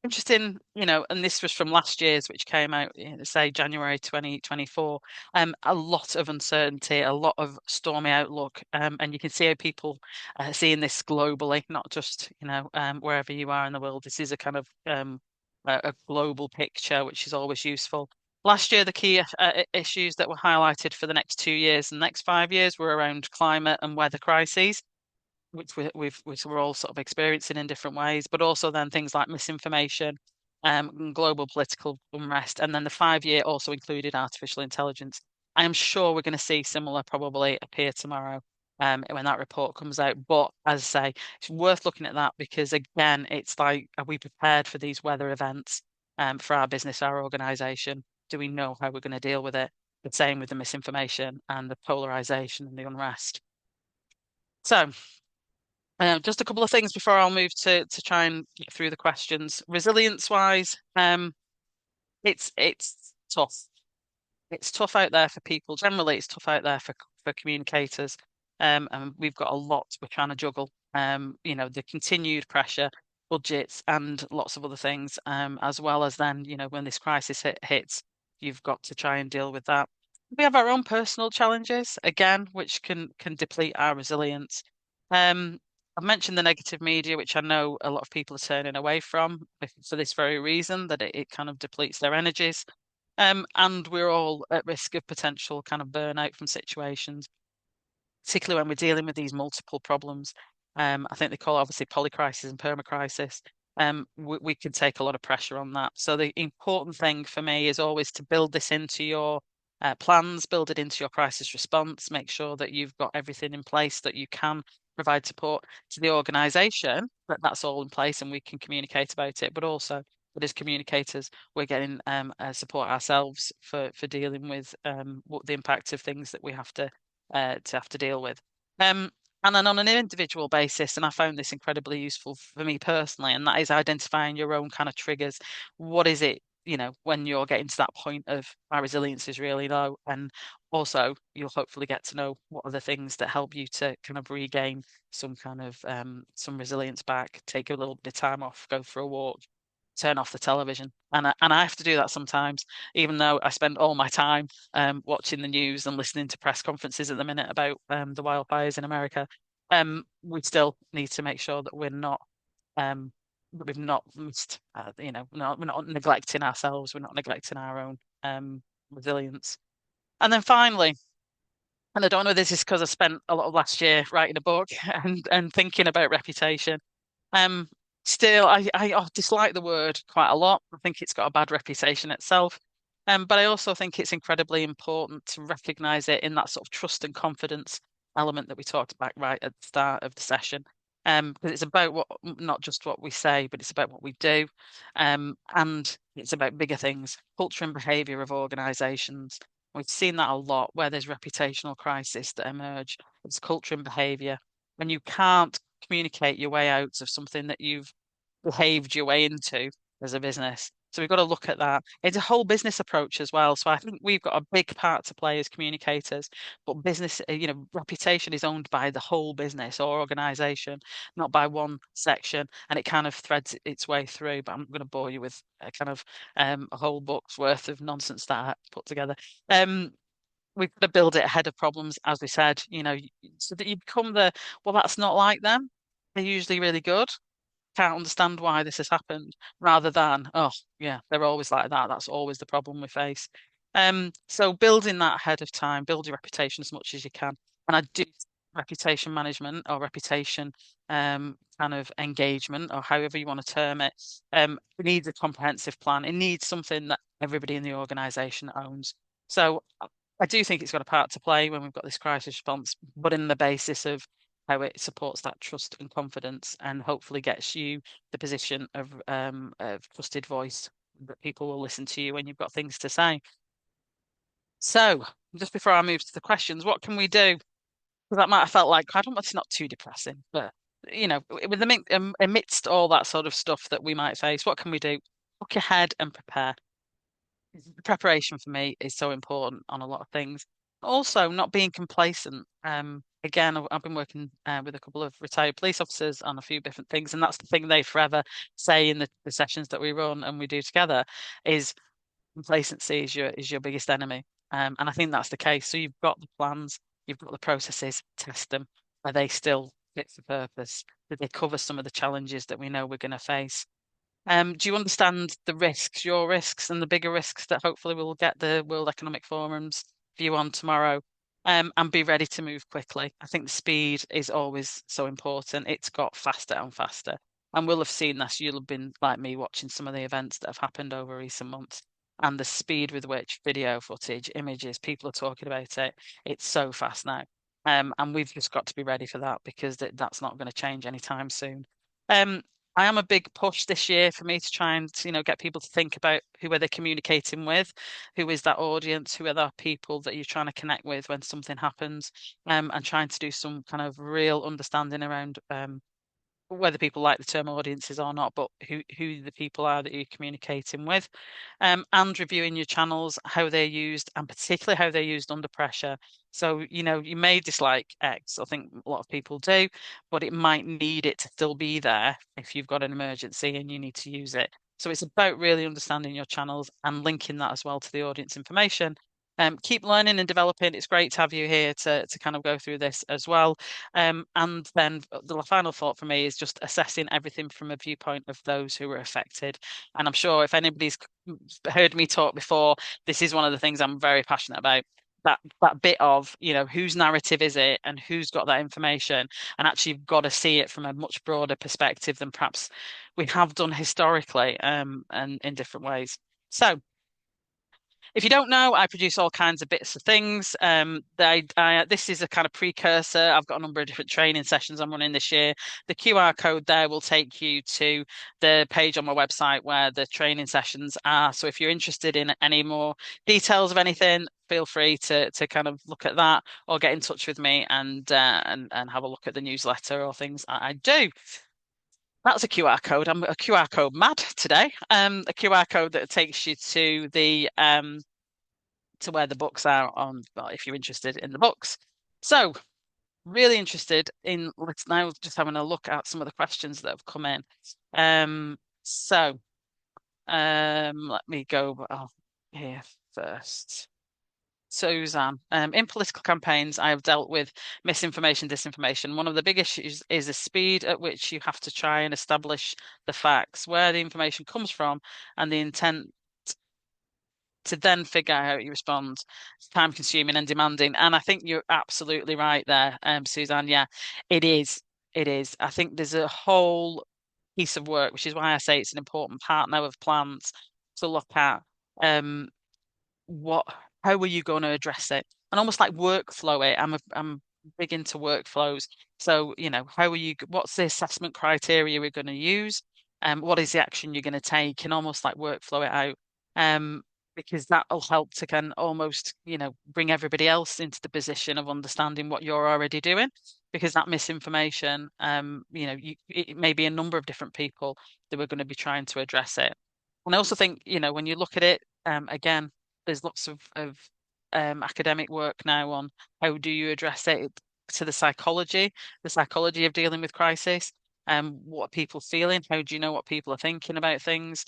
Interesting, and this was from last year's, which came out, say January 2024. A lot of uncertainty, a lot of stormy outlook, and you can see how people are seeing this globally, not just wherever you are in the world. This is a kind of a global picture, which is always useful. Last year, the key issues that were highlighted for the next 2 years and the next 5 years were around climate and weather crises, which we're all sort of experiencing in different ways, but also then things like misinformation, and global political unrest, and then the 5 year also included artificial intelligence. I am sure we're going to see similar probably appear tomorrow, when that report comes out. But as I say, it's worth looking at that because again, it's like, are we prepared for these weather events, for our business, our organization? Do we know how we're going to deal with it? The same with the misinformation and the polarization and the unrest. So, just a couple of things before I'll move to try and get through the questions. Resilience wise, it's tough. It's tough out there for people. Generally, it's tough out there for communicators. And we've got a lot we're trying to juggle. The continued pressure, budgets, and lots of other things. As well as then, when this crisis hits, you've got to try and deal with that. We have our own personal challenges again, which can deplete our resilience. Um, I've mentioned the negative media, which I know a lot of people are turning away from for this very reason, that it kind of depletes their energies. And we're all at risk of potential kind of burnout from situations, particularly when we're dealing with these multiple problems. I think they call it obviously polycrisis and permacrisis. We can take a lot of pressure on that. So the important thing for me is always to build this into your plans, build it into your crisis response, make sure that you've got everything in place that you can provide support to the organisation, that that's all in place and we can communicate about it, but also that as communicators, we're getting support ourselves for dealing with what the impact of things that we have to deal with. And then on an individual basis, and I found this incredibly useful for me personally, and that is identifying your own kind of triggers. What is it, when you're getting to that point of my resilience is really low? And also, you'll hopefully get to know what are the things that help you to kind of regain some kind of some resilience back, take a little bit of time off, go for a walk, turn off the television. And I have to do that sometimes, even though I spend all my time watching the news and listening to press conferences at the minute about the wildfires in America. We still need to make sure that um, we've not missed, we're not neglecting ourselves, we're not neglecting our own resilience. And then finally, and I don't know, this is because I spent a lot of last year writing a book and thinking about reputation. Um, Still, I dislike the word quite a lot. I think it's got a bad reputation itself. But I also think it's incredibly important to recognize it in that sort of trust and confidence element that we talked about right at the start of the session. Because it's about not just what we say, but it's about what we do. And it's about bigger things, culture and behavior of organizations. We've seen that a lot where there's reputational crisis that emerge. It's culture and behavior. When you can't communicate your way out of something that you've behaved your way into as a business. So we've got to look at that. It's a whole business approach as well. So I think we've got a big part to play as communicators, but business, reputation is owned by the whole business or organization, not by one section, and it kind of threads its way through. But I'm not going to bore you with a kind of a whole book's worth of nonsense that I put together. Um, we've got to build it ahead of problems, as we said, so that you become well, that's not like them. They're usually really good. Can't understand why this has happened, rather than, oh, yeah, they're always like that. That's always the problem we face. So building that ahead of time, build your reputation as much as you can. And I do reputation management or reputation kind of engagement or however you want to term it. It needs a comprehensive plan. It needs something that everybody in the organization owns. So I do think it's got a part to play when we've got this crisis response, but in the basis of how it supports that trust and confidence and hopefully gets you the position of trusted voice that people will listen to you when you've got things to say. So just before I move to the questions, what can we do? Because that might have felt like, I don't know, it's not too depressing, but with amidst all that sort of stuff that we might face, what can we do? Look ahead and prepare. Preparation for me is so important on a lot of things. Also, not being complacent. Again, I've been working with a couple of retired police officers on a few different things, and that's the thing they forever say in the sessions that we run and we do together is complacency is your biggest enemy. And I think that's the case. So you've got the plans, you've got the processes, test them. Are they still fit for purpose? Do they cover some of the challenges that we know we're going to face? Do you understand the risks, your risks, and the bigger risks that hopefully we'll get the World Economic Forum's view on tomorrow? And be ready to move quickly. I think the speed is always so important. It's got faster and faster. And we'll have seen this. You'll have been like me watching some of the events that have happened over recent months and the speed with which video footage, images, people are talking about it. It's so fast now. And we've just got to be ready for that because that's not going to change anytime soon. Um, I am a big push this year for me to try and, get people to think about who are they communicating with, who is that audience, who are the people that you're trying to connect with when something happens, and trying to do some kind of real understanding around whether people like the term audiences or not, but who the people are that you're communicating with, and reviewing your channels, how they're used, and particularly how they're used under pressure. So, you may dislike X, I think a lot of people do, but it might need it to still be there if you've got an emergency and you need to use it. So it's about really understanding your channels and linking that as well to the audience information. Keep learning and developing. It's great to have you here to kind of go through this as well. And then the final thought for me is just assessing everything from a viewpoint of those who were affected. And I'm sure if anybody's heard me talk before, this is one of the things I'm very passionate about. That bit of, whose narrative is it and who's got that information, and actually you've got to see it from a much broader perspective than perhaps we have done historically, and in different ways. So if you don't know, I produce all kinds of bits of things. This is a kind of precursor. I've got a number of different training sessions I'm running this year. The QR code there will take you to the page on my website where the training sessions are. So if you're interested in any more details of anything, feel free to kind of look at that or get in touch with me and have a look at the newsletter or things I do. That's a QR code. I'm a QR code mad today. A QR code that takes you to where the books are on, well, if you're interested in the books. So, really interested in, let's now just having a look at some of the questions that have come in. Um, so, let me go here first. Suzanne, in political campaigns, I have dealt with misinformation, disinformation. One of the big issues is the speed at which you have to try and establish the facts, where the information comes from, and the intent to then figure out how you respond. It's time consuming and demanding. And I think you're absolutely right there, Suzanne. Yeah, it is. It is. I think there's a whole piece of work, which is why I say it's an important part now of plans to look at. Um, what how are you going to address it, and almost like workflow it. I'm big into workflows. So how are you, what's the assessment criteria we're going to use, what is the action you're going to take, and almost like workflow it out, because that will help to can almost bring everybody else into the position of understanding what you're already doing, because that misinformation, it may be a number of different people that we're going to be trying to address it. And I also think, when you look at it, again, there's lots of academic work now on how do you address it to the psychology of dealing with crisis. What are people feeling? How do you know what people are thinking about things?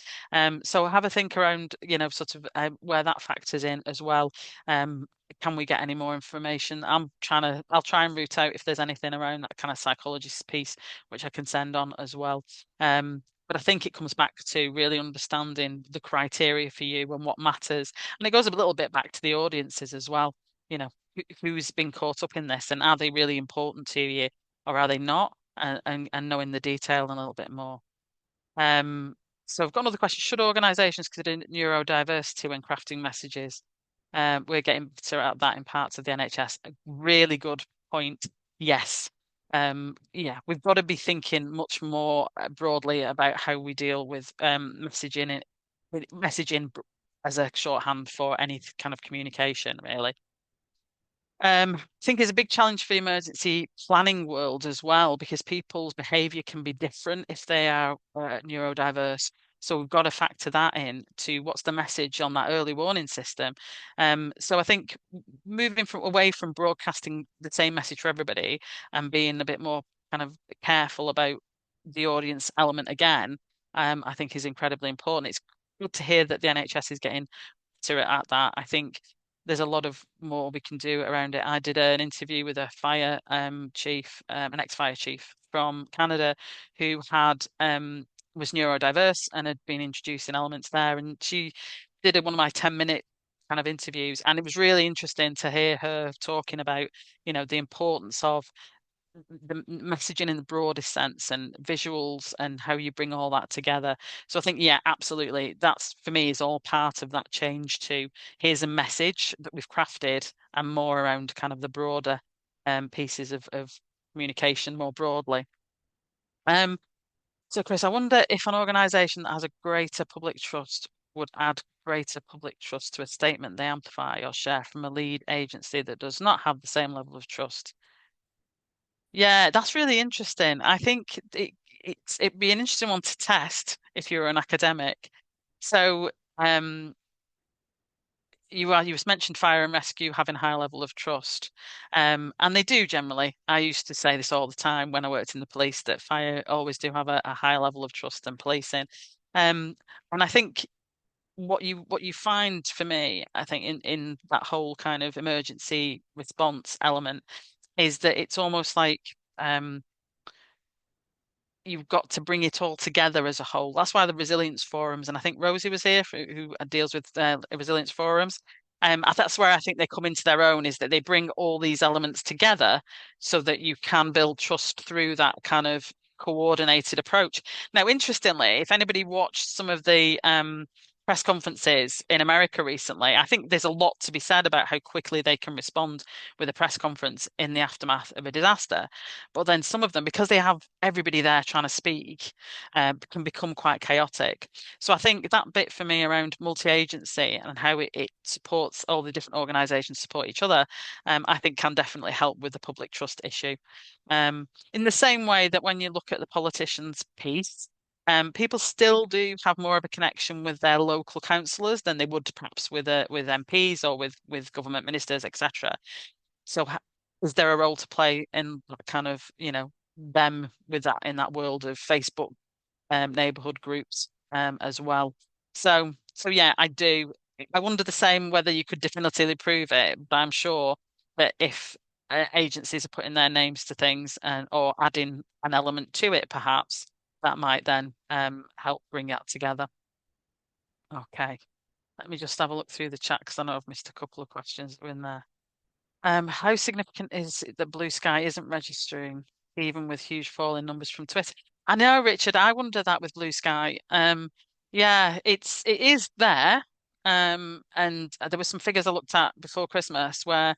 So have a think around, sort of where that factors in as well. Can we get any more information? I'll try and root out if there's anything around that kind of psychologist piece, which I can send on as well. But I think it comes back to really understanding the criteria for you and what matters. And it goes a little bit back to the audiences as well. Who's been caught up in this, and are they really important to you or are they not? And knowing the detail and a little bit more. So I've got another question. Should organisations consider neurodiversity when crafting messages? We're getting to that in parts of the NHS. A really good point. Yes. Yeah, we've got to be thinking much more broadly about how we deal with messaging as a shorthand for any kind of communication, really. I think there's a big challenge for the emergency planning world as well, because people's behaviour can be different if they are neurodiverse. So we've got to factor that in to what's the message on that early warning system. So I think moving away from broadcasting the same message for everybody and being a bit more kind of careful about the audience element again, I think is incredibly important. It's good to hear that the NHS is getting to it at that. I think there's a lot of more we can do around it. I did an interview with a fire chief, an ex-fire chief from Canada, who had was neurodiverse and had been introducing elements there. And she did one of my 10-minute kind of interviews, and it was really interesting to hear her talking about, the importance of the messaging in the broadest sense and visuals and how you bring all that together. So I think, yeah, absolutely. That's for me is all part of that change to here's a message that we've crafted and more around kind of the broader pieces of communication more broadly. Um, so Chris, I wonder if an organization that has a greater public trust would add greater public trust to a statement they amplify or share from a lead agency that does not have the same level of trust. Yeah, that's really interesting. I think it'd be an interesting one to test if you're an academic. So, um, you was mentioned fire and rescue having a high level of trust, and they do generally. I used to say this all the time when I worked in the police that fire always do have a high level of trust in policing, um, and I think what you find for me, I think in that whole kind of emergency response element is that it's almost like um you've got to bring it all together as a whole. That's why the resilience forums, and I think Rosie was here who deals with resilience forums. That's where I think they come into their own, is that they bring all these elements together so that you can build trust through that kind of coordinated approach. Now, interestingly, if anybody watched some of the press conferences in America recently, I think there's a lot to be said about how quickly they can respond with a press conference in the aftermath of a disaster. But then some of them, because they have everybody there trying to speak, can become quite chaotic. So I think that bit for me around multi-agency and how it supports all the different organisations support each other, I think can definitely help with the public trust issue. In the same way that when you look at the politicians' piece, people still do have more of a connection with their local councillors than they would perhaps with MPs or with government ministers, etc. So is there a role to play in that kind of, them with that in that world of Facebook neighborhood groups as well? So yeah, I do. I wonder the same whether you could definitively prove it, but I'm sure that if agencies are putting their names to things and or adding an element to it, perhaps that might then help bring that together. Okay, let me just have a look through the chat because I know I've missed a couple of questions that were in there. How significant is it that Blue Sky isn't registering, even with huge fall in numbers from Twitter? I know, Richard. I wonder that with Blue Sky. Yeah, it is there. And there were some figures I looked at before Christmas where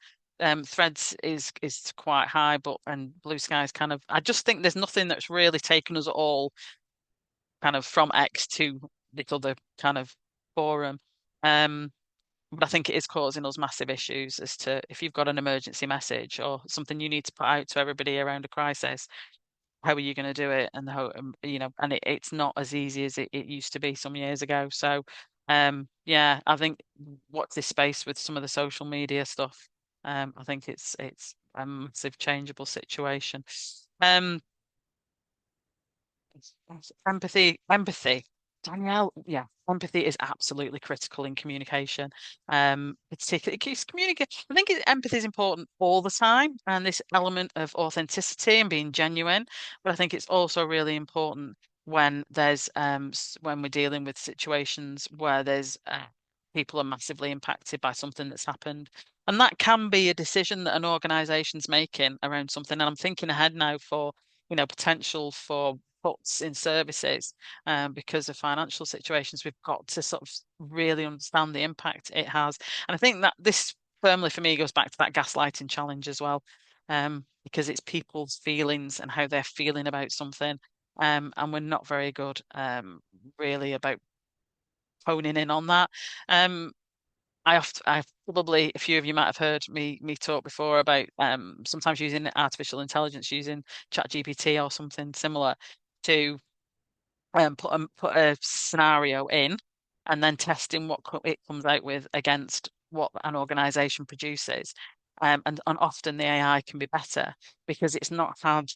Threads is quite high, but and Blue Sky is kind of. I just think there's nothing that's really taken us all kind of from X to this other kind of forum. Um, but I think it is causing us massive issues as to if you've got an emergency message or something you need to put out to everybody around a crisis, how are you going to do it? And how, and it's not as easy as it used to be some years ago. So, yeah, I think watch this space with some of the social media stuff. I think it's a massive changeable situation. Um, empathy. Danielle, yeah, empathy is absolutely critical in communication. Particularly, it's communicate. I think empathy is important all the time, and this element of authenticity and being genuine. But I think it's also really important when there's when we're dealing with situations where there's people are massively impacted by something that's happened. And that can be a decision that an organization's making around something. And I'm thinking ahead now for, potential for cuts in services because of financial situations. We've got to sort of really understand the impact it has. And I think that this firmly for me goes back to that gaslighting challenge as well, because it's people's feelings and how they're feeling about something. And we're not very good really about honing in on that. Um, I've probably a few of you might have heard me talk before about sometimes using artificial intelligence, using ChatGPT or something similar to put a scenario in and then testing what it comes out with against what an organization produces. And often the AI can be better because it's not had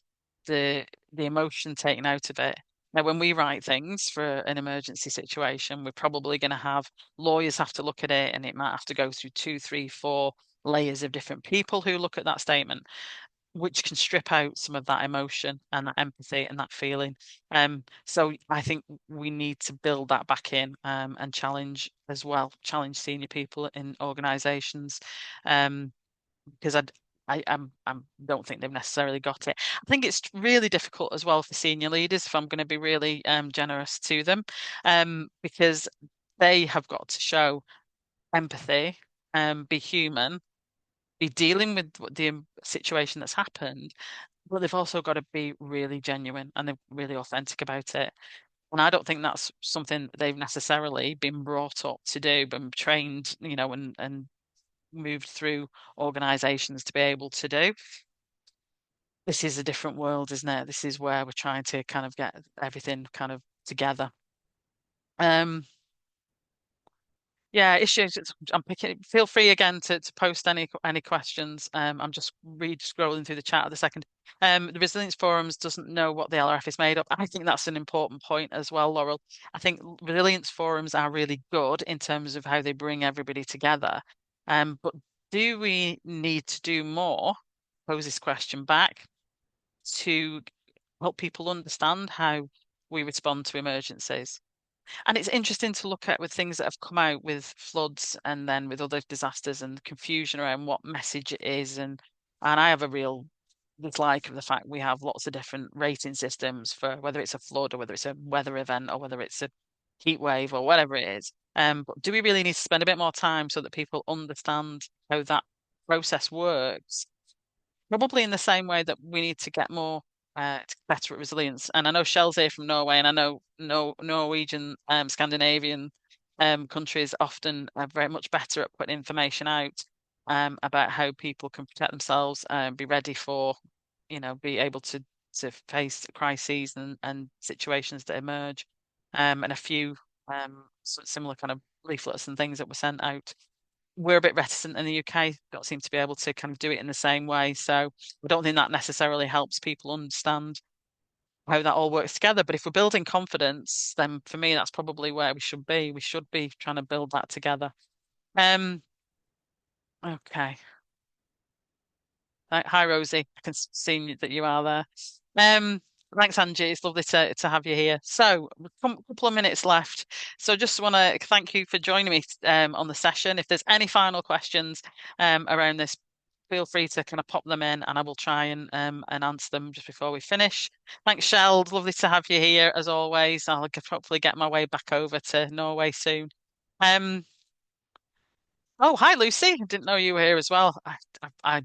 the emotion taken out of it. Now, when we write things for an emergency situation, we're probably going to have lawyers have to look at it, and it might have to go through two, three, four layers of different people who look at that statement. which can strip out some of that emotion and that empathy and that feeling. So I think we need to build that back in, and challenge as well, challenge senior people in organisations, um, because I don't think they've necessarily got it. I think it's really difficult as well for senior leaders, if I'm going to be really generous to them, because they have got to show empathy, be human, be dealing with the situation that's happened, but they've also got to be really genuine and they're really authentic about it. And I don't think that's something they've necessarily been brought up to do, been trained, and moved through organizations to be able to do. This is a different world, isn't it? This is where we're trying to kind of get everything kind of together. Um, Yeah, issues. I'm picking. Feel free again to post any questions. I'm just scrolling through the chat at the second. The Resilience Forums doesn't know what the LRF is made of. I think that's an important point as well, Laurel. I think Resilience Forums are really good in terms of how they bring everybody together. But do we need to do more? Pose this question back to help people understand how we respond to emergencies. And it's interesting to look at with things that have come out with floods and then with other disasters and confusion around what message it is. And I have a real dislike of the fact we have lots of different rating systems for whether it's a flood or whether it's a weather event or whether it's a heat wave or whatever it is. But do we really need to spend a bit more time so that people understand how that process works? Probably in the same way that we need to get more better at resilience. And I know Shell's here from Norway, and I know no Norwegian, Scandinavian countries often are very much better at putting information out about how people can protect themselves and be ready for, be able to face crises and situations that emerge. And a few similar kind of leaflets and things that were sent out. We're a bit reticent in the UK, don't seem to be able to kind of do it in the same way. So I don't think that necessarily helps people understand how that all works together. But if we're building confidence, then for me, that's probably where we should be. We should be trying to build that together. Um, okay. Hi, Rosie. I can see that you are there. Thanks, Angie. It's lovely to have you here. So, a couple of minutes left. So, just want to thank you for joining me on the session. If there's any final questions around this, feel free to kind of pop them in, and I will try and answer them just before we finish. Thanks, Shell. Lovely to have you here as always. I'll hopefully get my way back over to Norway soon. Um, Oh, hi, Lucy. I didn't know you were here as well. I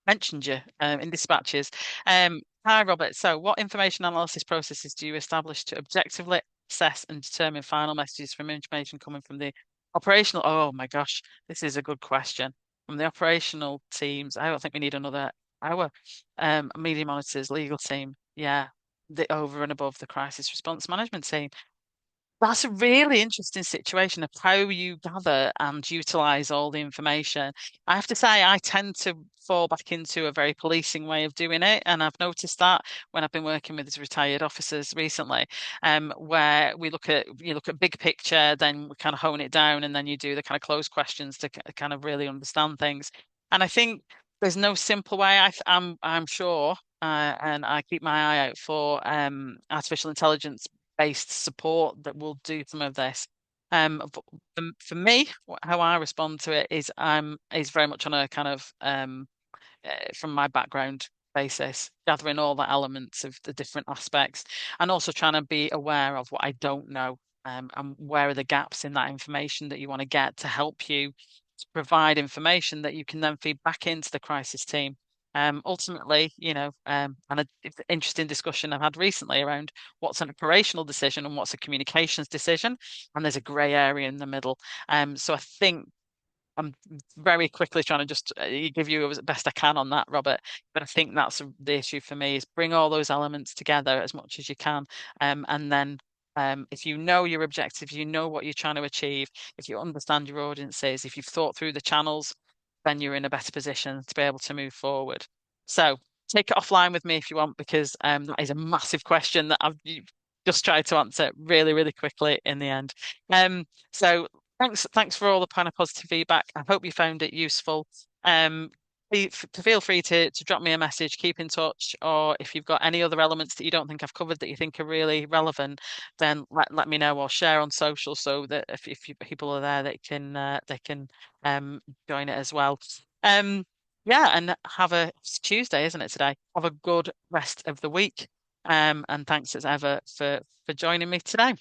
mentioned you in dispatches. Hi, Robert. So, what information analysis processes do you establish to objectively assess and determine final messages from information coming from the operational? Oh my gosh, this is a good question. From the operational teams, I don't think we need another hour. Media monitors, legal team, yeah, the over and above the crisis response management team. That's a really interesting situation of how you gather and utilize all the information. I have to say, I tend to fall back into a very policing way of doing it. And I've noticed that when I've been working with these retired officers recently, where you look at big picture, then we kind of hone it down, and then you do the kind of closed questions to kind of really understand things. And I think there's no simple way. I'm sure, and I keep my eye out for artificial intelligence based support that will do some of this. For me, how I respond to it is very much on a kind of from my background basis, gathering all the elements of the different aspects, and also trying to be aware of what I don't know, and where are the gaps in that information that you want to get to help you to provide information that you can then feed back into the crisis team. Ultimately, and an interesting discussion I've had recently around what's an operational decision and what's a communications decision, and there's a grey area in the middle. So I think I'm very quickly trying to just give you as best I can on that, Robert. But I think that's the issue for me is bring all those elements together as much as you can, and then if you know your objective, you know what you're trying to achieve, if you understand your audiences, if you've thought through the channels, then you're in a better position to be able to move forward. So take it offline with me if you want, because that is a massive question that I've just tried to answer really, really quickly in the end. So thanks for all the kind of positive feedback. I hope you found it useful. Um, feel free to drop me a message, keep in touch, or if you've got any other elements that you don't think I've covered that you think are really relevant, then let me know or share on social so that if people are there, they can join it as well. Um, yeah, and have a it's Tuesday, isn't it today? Have a good rest of the week. And thanks as ever for joining me today.